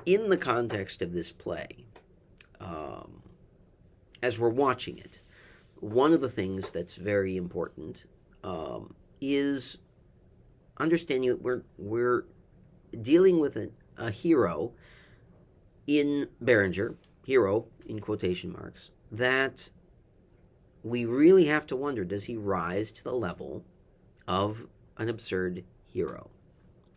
in the context of this play, as we're watching it, one of the things that's very important is understanding that we're dealing with a hero in Berenger, hero in quotation marks, that we really have to wonder, does he rise to the level of an absurd hero?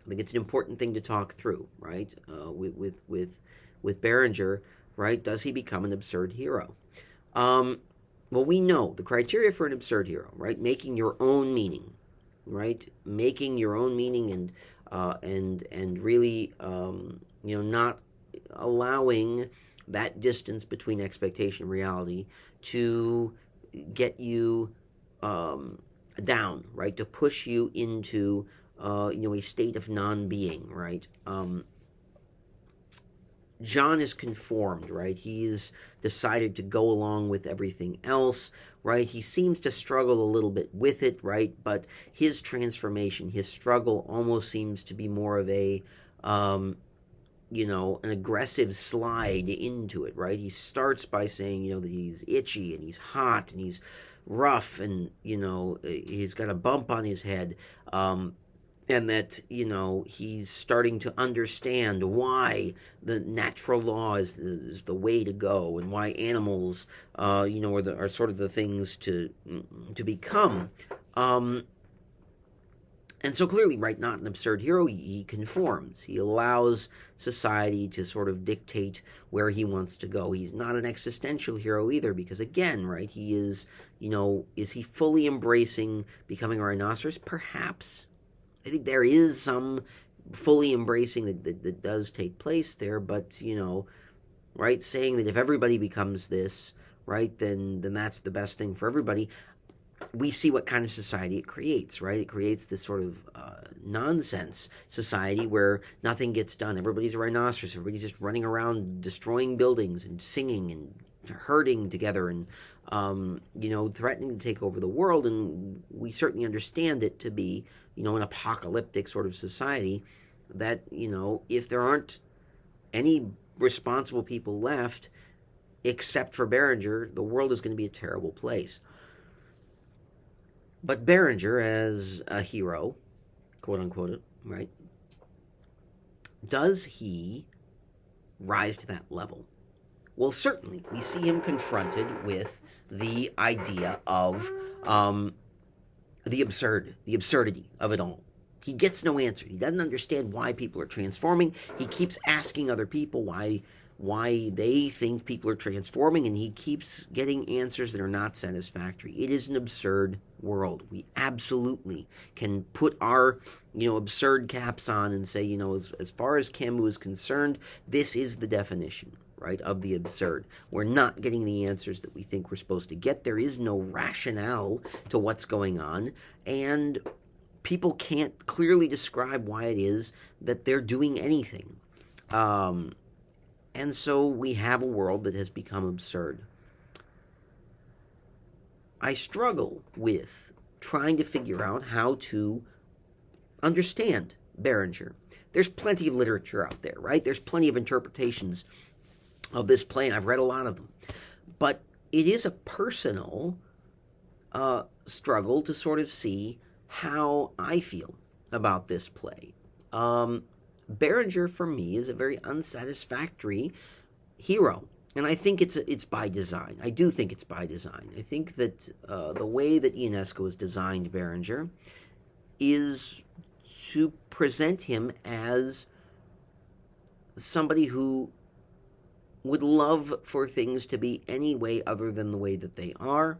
I think it's an important thing to talk through, right? With Berenger, right? Does he become an absurd hero? Well, we know the criteria for an absurd hero, right? Making your own meaning, right? Making your own meaning and really not allowing that distance between expectation and reality to get you down, right? To push you into a state of non-being, right? John is conformed, right? He's decided to go along with everything else, right? He seems to struggle a little bit with it, right? But his transformation, his struggle almost seems to be more of an aggressive slide into it, right? He starts by saying, that he's itchy and he's hot and he's rough and, he's got a bump on his head. And that, he's starting to understand why the natural law is the way to go, and why animals, are sort of the things to become. And so clearly, right, not an absurd hero, he conforms. He allows society to sort of dictate where he wants to go. He's not an existential hero either, because again, right, he is, is he fully embracing becoming a rhinoceros? Perhaps. I think there is some fully embracing that does take place there, but, right, saying that if everybody becomes this, right, then that's the best thing for everybody. We see what kind of society it creates, right? It creates this sort of nonsense society where nothing gets done. Everybody's a rhinoceros. Everybody's just running around destroying buildings and singing and herding together and, threatening to take over the world. And we certainly understand it to be, an apocalyptic sort of society that, if there aren't any responsible people left, except for Berenger, the world is going to be a terrible place. But Berenger, as a hero, quote unquote, right, does he rise to that level? Well, certainly, we see him confronted with the idea of the absurdity of it all. He gets no answer. He doesn't understand why people are transforming. He keeps asking other people why they think people are transforming, and he keeps getting answers that are not satisfactory. It is an absurd world. We absolutely can put our, absurd caps on and say, as far as Camus is concerned, this is the definition, right, of the absurd. We're not getting the answers that we think we're supposed to get. There is no rationale to what's going on, and people can't clearly describe why it is that they're doing anything. And so we have a world that has become absurd. I struggle with trying to figure out how to understand Berenger. There's plenty of literature out there, right? There's plenty of interpretations of this play, and I've read a lot of them. But it is a personal struggle to sort of see how I feel about this play. Berenger, for me, is a very unsatisfactory hero. And I think it's by design. I do think it's by design. I think that the way that Ionesco has designed Berenger is to present him as somebody who would love for things to be any way other than the way that they are,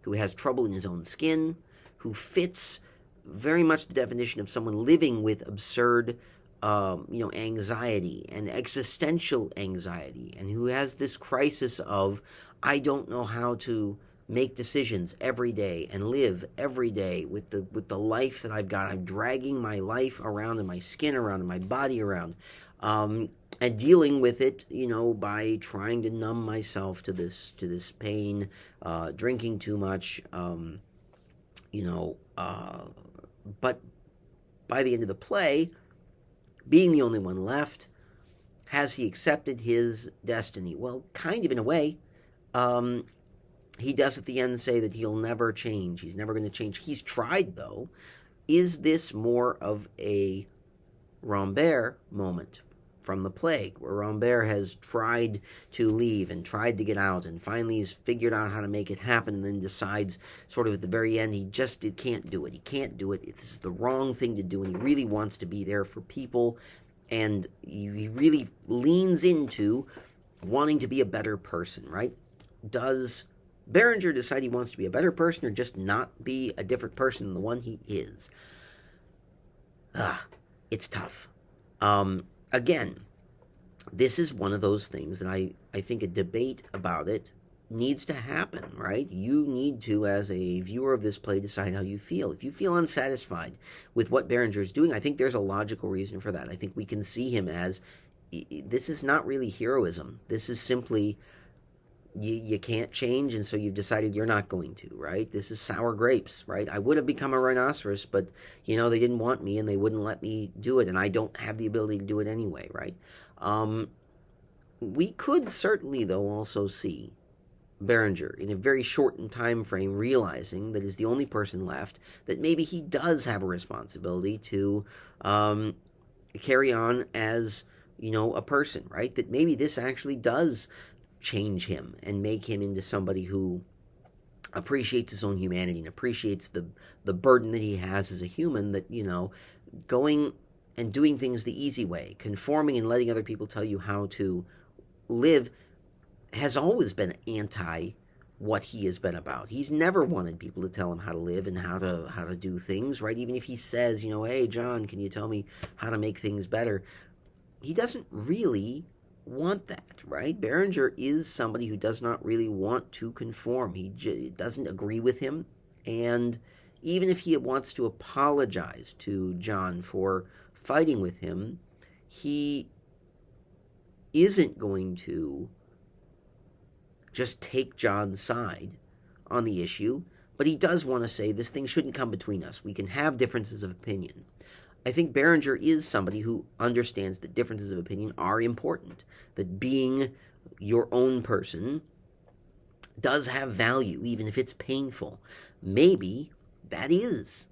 who has trouble in his own skin, who fits very much the definition of someone living with absurd anxiety and existential anxiety, and who has this crisis of, I don't know how to make decisions every day and live every day with the life that I've got. I'm dragging my life around and my skin around and my body around, and dealing with it, by trying to numb myself to this pain, drinking too much, but by the end of the play, being the only one left, Has he accepted his destiny? Well, kind of in a way. He does at the end say that he'll never change. He's never going to change. He's tried, though. Is this more of a Rambert moment from the plague, where Rambert has tried to leave and tried to get out and finally has figured out how to make it happen and then decides sort of at the very end he can't do it. He can't do it. This is the wrong thing to do, and he really wants to be there for people, and he really leans into wanting to be a better person, right? Does Berenger decide he wants to be a better person or just not be a different person than the one he is? It's tough. Again, this is one of those things that I think a debate about it needs to happen, right? You need to, as a viewer of this play, decide how you feel. If you feel unsatisfied with what Berenger is doing, I think there's a logical reason for that. I think we can see him as, this is not really heroism. This is simply, you can't change, and so you've decided you're not going to, right? This is sour grapes, right? I would have become a rhinoceros, but, they didn't want me, and they wouldn't let me do it, and I don't have the ability to do it anyway, right? We could certainly, though, also see Berenger in a very shortened time frame realizing that he's the only person left, that maybe he does have a responsibility to carry on as, a person, right? That maybe this actually does change him and make him into somebody who appreciates his own humanity and appreciates the burden that he has as a human, that, going and doing things the easy way, conforming and letting other people tell you how to live, has always been anti what he has been about. He's never wanted people to tell him how to live and how to do things, right? Even if he says, hey, John, can you tell me how to make things better? He doesn't really want that, right? Berenger is somebody who does not really want to conform. He doesn't agree with him, and even if he wants to apologize to John for fighting with him, he isn't going to just take John's side on the issue, but he does want to say this thing shouldn't come between us. We can have differences of opinion. I think Berenger is somebody who understands that differences of opinion are important, that being your own person does have value, even if it's painful. Maybe that is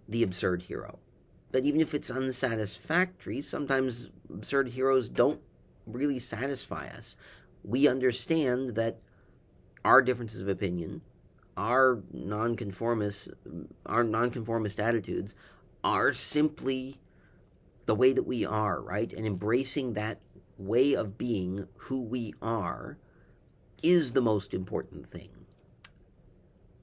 the absurd hero. That even if it's unsatisfactory, sometimes absurd heroes don't really satisfy us. We understand that our differences of opinion, our nonconformist attitudes are simply the way that we are, right? And embracing that way of being who we are is the most important thing.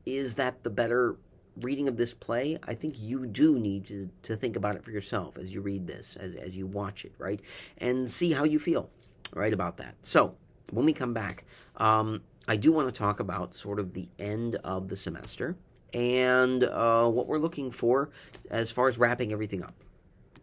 Is that the better reading of this play? I think you do need to think about it for yourself as you read this, as you watch it, right? And see how you feel, right, about that. So, when we come back, I do want to talk about sort of the end of the semester and what we're looking for as far as wrapping everything up.